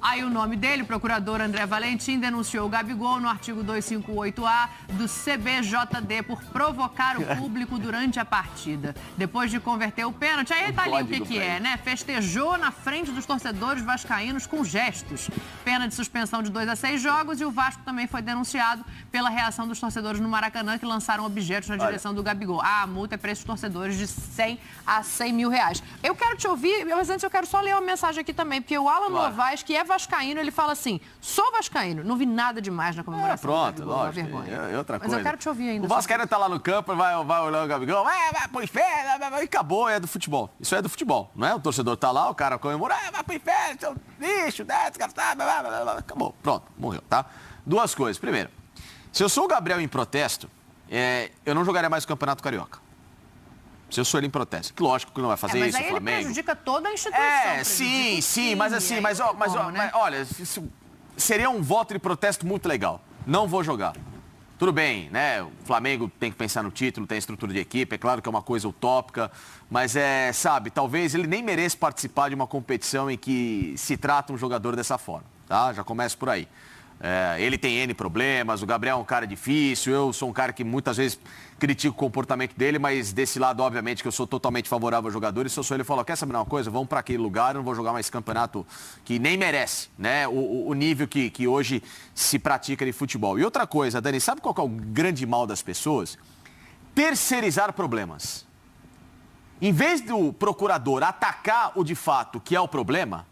Aí o nome dele, o procurador André Valentim, denunciou o Gabigol no artigo 258A do CBJD por provocar o público durante a partida. Depois de converter o pênalti, aí tá ali o que é, né? Festejou na frente dos torcedores vascaínos com gestos. Pena de suspensão de 2 a 6 jogos e o Vasco também foi denunciado pela reação dos torcedores no Maracanã que lançaram objetos na direção do Gabigol. A multa é para esses torcedores de 100 a 100 mil reais. Eu quero te ouvir, mas antes eu quero só ler uma mensagem aqui também, porque o Alan Novaes, que é vascaíno, ele fala assim, sou vascaíno, não vi nada demais na comemoração. Pronto, lógico, é outra coisa. Mas eu quero te ouvir ainda. O vascaíno tá lá no campo, vai olhar o Gabigol, vai pro inferno, e acabou, é do futebol. Isso é do futebol, não é? O torcedor tá lá, o cara comemora, vai pro inferno, seu lixo, acabou, pronto, morreu, tá? Duas coisas. Primeiro, se eu sou o Gabriel em protesto, eu não jogaria mais o Campeonato Carioca. Se eu sou ele em protesto. Que lógico que não vai fazer isso, o Flamengo. Mas aí ele prejudica toda a instituição. Sim, mas assim, mas olha, seria um voto de protesto muito legal. Não vou jogar. Tudo bem, né? O Flamengo tem que pensar no título, tem estrutura de equipe, é claro que é uma coisa utópica, mas sabe, talvez ele nem mereça participar de uma competição em que se trata um jogador dessa forma, tá? Já começa por aí. Ele tem N problemas, o Gabriel é um cara difícil, eu sou um cara que muitas vezes critico o comportamento dele, mas desse lado, obviamente, que eu sou totalmente favorável ao jogador, e se eu sou ele, eu falo, quer saber uma coisa? Vamos para aquele lugar, eu não vou jogar mais campeonato que nem merece, né? O nível que hoje se pratica de futebol. E outra coisa, Dani, sabe qual que é o grande mal das pessoas? Terceirizar problemas. Em vez do procurador atacar o de fato que é o problema,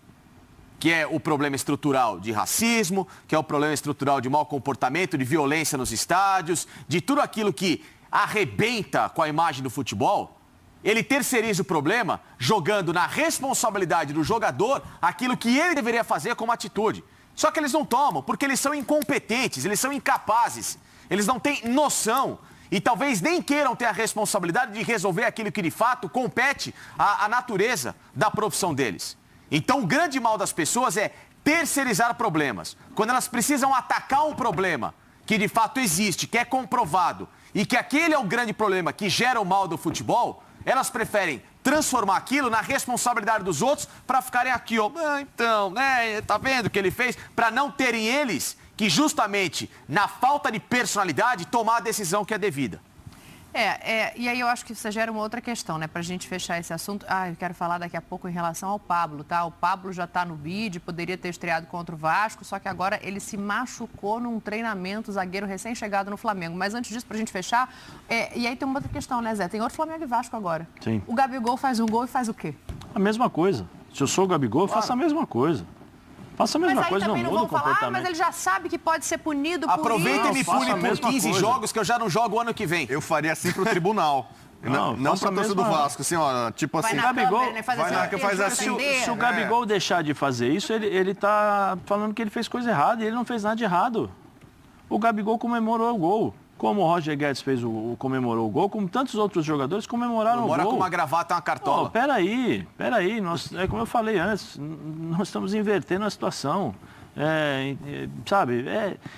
que é o problema estrutural de racismo, que é o problema estrutural de mau comportamento, de violência nos estádios, de tudo aquilo que arrebenta com a imagem do futebol, ele terceiriza o problema jogando na responsabilidade do jogador aquilo que ele deveria fazer como atitude. Só que eles não tomam, porque eles são incompetentes, eles são incapazes, eles não têm noção e talvez nem queiram ter a responsabilidade de resolver aquilo que de fato compete à natureza da profissão deles. Então, o grande mal das pessoas é terceirizar problemas. Quando elas precisam atacar um problema que de fato existe, que é comprovado, e que aquele é o grande problema que gera o mal do futebol, elas preferem transformar aquilo na responsabilidade dos outros para ficarem aqui, ó, então, né, tá vendo o que ele fez? Para não terem eles que justamente, na falta de personalidade, tomar a decisão que é devida. E aí eu acho que isso gera uma outra questão, né? Pra gente fechar esse assunto. Eu quero falar daqui a pouco em relação ao Pablo, tá? O Pablo já tá no bid, poderia ter estreado contra o Vasco, só que agora ele se machucou num treinamento, zagueiro recém-chegado no Flamengo. Mas antes disso, pra gente fechar, e aí tem uma outra questão, né, Zé? Tem outro Flamengo e Vasco agora. Sim. O Gabigol faz um gol e faz o quê? A mesma coisa. Se eu sou o Gabigol, eu faço a mesma coisa. Faça a mesma coisa, não muda o comportamento. Mas ele já sabe que pode ser punido por Aproveita isso. e me pune por 15 jogos que eu já não jogo o ano que vem. Eu faria assim pro tribunal. Não pra torcida do Vasco, assim, ó, tipo assim... Vai na Gabigol, câmera, né? faz assim. Se o Gabigol deixar de fazer isso, ele tá falando que ele fez coisa errada e ele não fez nada de errado. O Gabigol comemorou o gol. Como o Roger Guedes comemorou o gol, como tantos outros jogadores comemoraram o gol. Com uma gravata e uma cartola. Oh, peraí. Como eu falei antes, nós estamos invertendo a situação.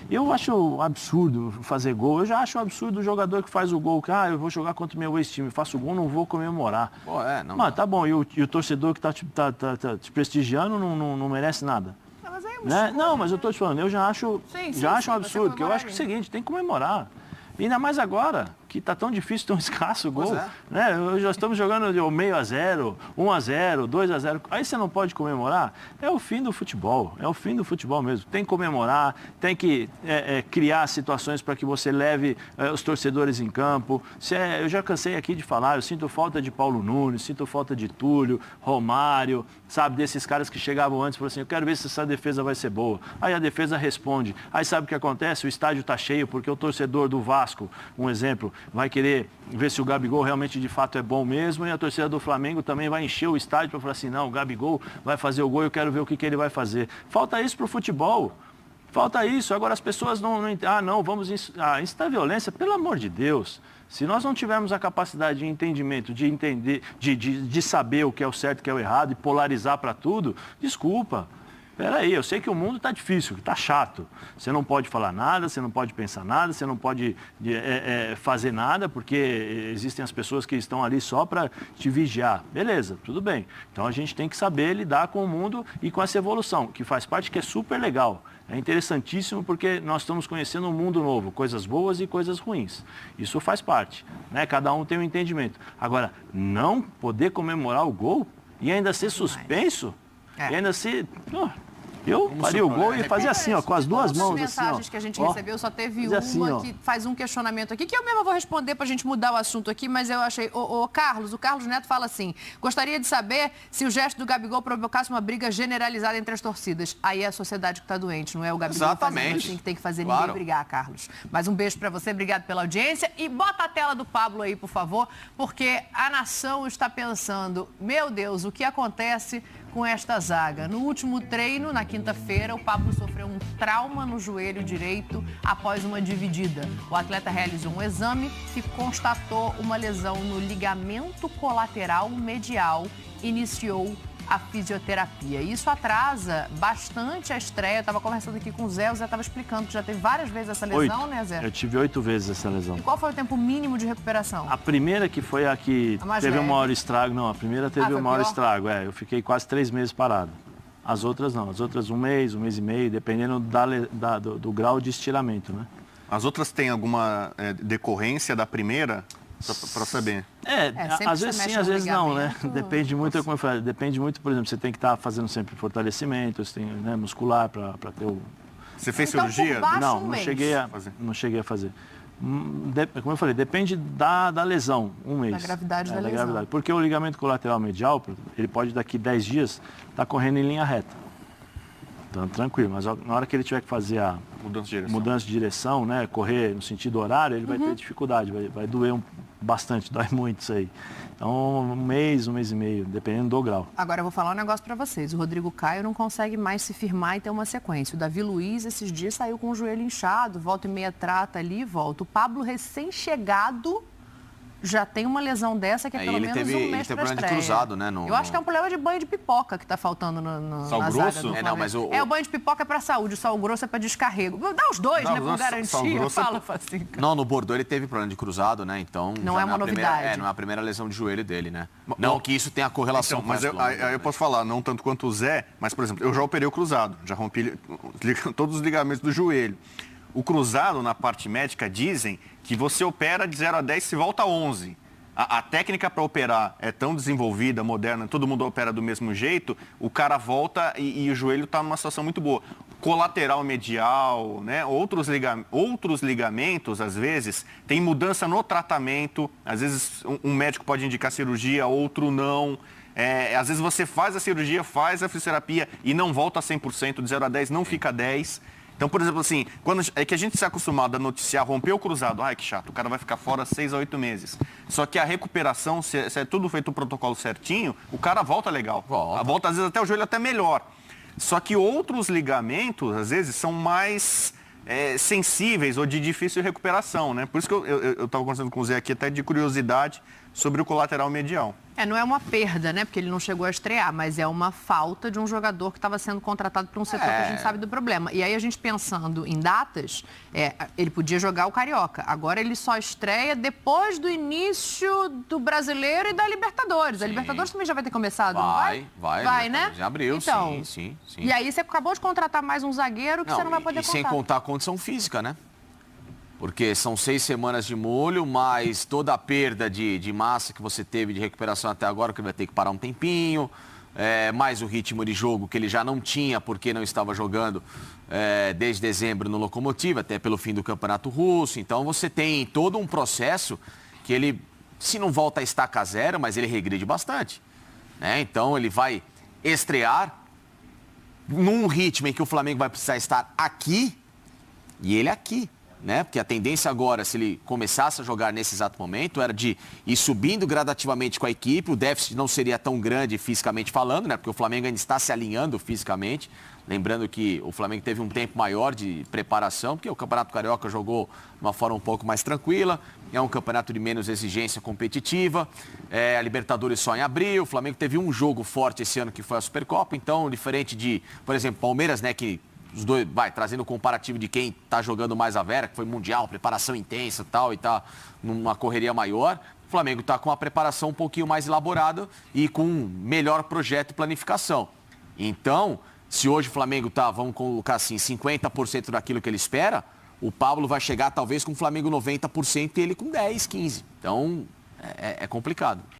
Eu acho absurdo fazer gol. Eu já acho absurdo o jogador que faz o gol. Que, eu vou jogar contra o meu ex-time, faço o gol, não vou comemorar. Mas tá bom, e o torcedor que tá te prestigiando não merece nada. Né? Não, mas eu tô te falando, eu já acho um absurdo, porque eu acho que é o seguinte, tem que comemorar. E ainda mais agora, que está tão difícil, tão escasso o gol. Né? Já estamos jogando de meio a 0, 1 a 0, 2 a 0. Aí você não pode comemorar. É o fim do futebol. É o fim do futebol mesmo. Tem que comemorar, tem que criar situações para que você leve os torcedores em campo. Eu já cansei aqui de falar, eu sinto falta de Paulo Nunes, sinto falta de Túlio, Romário, sabe, desses caras que chegavam antes e falaram assim, eu quero ver se essa defesa vai ser boa. Aí a defesa responde. Aí sabe o que acontece? O estádio está cheio porque o torcedor do Vasco, um exemplo, vai querer ver se o Gabigol realmente de fato é bom mesmo e a torcida do Flamengo também vai encher o estádio para falar assim, não, o Gabigol vai fazer o gol, eu quero ver o que ele vai fazer. Falta isso para o futebol. Falta isso. Agora as pessoas não vamos incitar violência, pelo amor de Deus. Se nós não tivermos a capacidade de entendimento, de entender, de saber o que é o certo e o que é o errado e polarizar para tudo, desculpa. peraí, eu sei que o mundo está difícil, que está chato. Você não pode falar nada, você não pode pensar nada, você não pode fazer nada, porque existem as pessoas que estão ali só para te vigiar. Beleza, tudo bem. Então a gente tem que saber lidar com o mundo e com essa evolução, que faz parte, que é super legal. É interessantíssimo porque nós estamos conhecendo um mundo novo, coisas boas e coisas ruins. Isso faz parte, né? Cada um tem um entendimento. Agora, não poder comemorar o gol e ainda ser suspenso, e ainda ser... Eu faria o gol e fazia assim, ó, com as duas mãos. As mensagens que a gente recebeu, só teve uma que faz um questionamento aqui, que eu mesma vou responder para a gente mudar o assunto aqui, mas eu achei... O Carlos Neto fala assim, gostaria de saber se o gesto do Gabigol provocasse uma briga generalizada entre as torcidas. Aí é a sociedade que está doente, não é o Gabigol fazendo assim que tem que fazer ninguém brigar, Carlos. Mas um beijo para você, obrigado pela audiência. E bota a tela do Pablo aí, por favor, porque a nação está pensando, meu Deus, o que acontece com esta zaga? No último treino, na quinta-feira, o Pablo sofreu um trauma no joelho direito após uma dividida. O atleta realizou um exame que constatou uma lesão no ligamento colateral medial e iniciou a fisioterapia. Isso atrasa bastante a estreia. Eu estava conversando aqui com o Zé estava explicando que já teve várias vezes essa lesão, né, Zé? Eu tive 8 vezes essa lesão. E qual foi o tempo mínimo de recuperação? A primeira que foi a que teve o maior estrago. Não, a primeira teve o maior estrago. Eu fiquei quase 3 meses parado. As outras não. As outras 1 mês, 1 mês e meio, dependendo do grau de estiramento, né? As outras têm alguma decorrência da primeira? Para saber. Às vezes sim, às vezes não, né? Depende muito, como eu falei, depende muito, por exemplo, você tem que estar fazendo sempre fortalecimento, você tem, né, muscular para ter o... Você fez cirurgia? Não cheguei a fazer. Como eu falei, depende da lesão, 1 mês. Da gravidade da lesão. Porque o ligamento colateral medial, ele pode daqui 10 dias estar correndo em linha reta. Então, tranquilo, mas na hora que ele tiver que fazer a mudança de direção, né, correr no sentido horário, ele vai ter dificuldade, vai doer bastante, dói muito isso aí. Então, 1 mês, 1 mês e meio, dependendo do grau. Agora, eu vou falar um negócio para vocês. O Rodrigo Caio não consegue mais se firmar e ter uma sequência. O Davi Luiz, esses dias, saiu com o joelho inchado, volta e meia trata ali e volta. O Pablo, recém-chegado, já tem uma lesão dessa que é pelo menos um mês para estreia. Ele teve problema de cruzado, né? Eu acho que é um problema de banho de pipoca que está faltando na grosso? O banho de pipoca é para saúde, o sal grosso é para descarrego. Dá os dois, né? Por garantia. Fala, Facica. Não, no Bordeaux ele teve problema de cruzado, né? Então... Não é uma novidade. Não é a primeira lesão de joelho dele, né? Não que isso tenha correlação com mas eu posso falar, não tanto quanto o Zé, mas, por exemplo, eu já operei o cruzado. Já rompi todos os ligamentos do joelho. O cruzado, na parte médica, dizem que você opera de 0 a 10 se volta a 11. A técnica para operar é tão desenvolvida, moderna, todo mundo opera do mesmo jeito, o cara volta e o joelho está numa situação muito boa. Colateral medial, né? Outros ligamentos, às vezes, tem mudança no tratamento. Às vezes, um médico pode indicar cirurgia, outro não. Às vezes, você faz a cirurgia, faz a fisioterapia e não volta a 100%, de 0 a 10 não fica 10%. Então, por exemplo, assim, é que a gente se é acostumado a noticiar, romper o cruzado, que chato, o cara vai ficar fora 6 a 8 meses. Só que a recuperação, se é tudo feito o protocolo certinho, o cara volta legal. Volta, às vezes, até o joelho até melhor. Só que outros ligamentos, às vezes, são mais sensíveis ou de difícil recuperação, né? Por isso que eu estava conversando com o Zé aqui, até de curiosidade, sobre o colateral medial. Não é uma perda, né? Porque ele não chegou a estrear, mas é uma falta de um jogador que estava sendo contratado para um setor que a gente sabe do problema. E aí a gente pensando em datas, ele podia jogar o Carioca. Agora ele só estreia depois do início do Brasileiro e da Libertadores. Sim. A Libertadores também já vai ter começado, não vai? Vai, né? Já abriu, então, sim. E aí você acabou de contratar mais um zagueiro que você não vai poder contar. E sem contar a condição física, né? Porque são 6 semanas de molho, mais toda a perda de massa que você teve de recuperação até agora, que ele vai ter que parar um tempinho, mais o ritmo de jogo que ele já não tinha, porque não estava jogando desde dezembro no Lokomotiv, até pelo fim do Campeonato Russo. Então você tem todo um processo que ele, se não volta a estaca zero, mas ele regride bastante, né? Então ele vai estrear num ritmo em que o Flamengo vai precisar estar aqui e ele aqui. né? Porque a tendência agora, se ele começasse a jogar nesse exato momento, era de ir subindo gradativamente com a equipe, o déficit não seria tão grande fisicamente falando, né? Porque o Flamengo ainda está se alinhando fisicamente. Lembrando que o Flamengo teve um tempo maior de preparação, porque o Campeonato Carioca jogou de uma forma um pouco mais tranquila, é um campeonato de menos exigência competitiva, a Libertadores só em abril, o Flamengo teve um jogo forte esse ano que foi a Supercopa, então diferente de, por exemplo, Palmeiras, né, que os dois, trazendo o comparativo de quem está jogando mais a Vera, que foi mundial, preparação intensa e está numa correria maior, o Flamengo está com uma preparação um pouquinho mais elaborada e com um melhor projeto e planificação. Então, se hoje o Flamengo está, vamos colocar assim, 50% daquilo que ele espera, o Pablo vai chegar talvez com o Flamengo 90% e ele com 10%, 15%. Então, é complicado.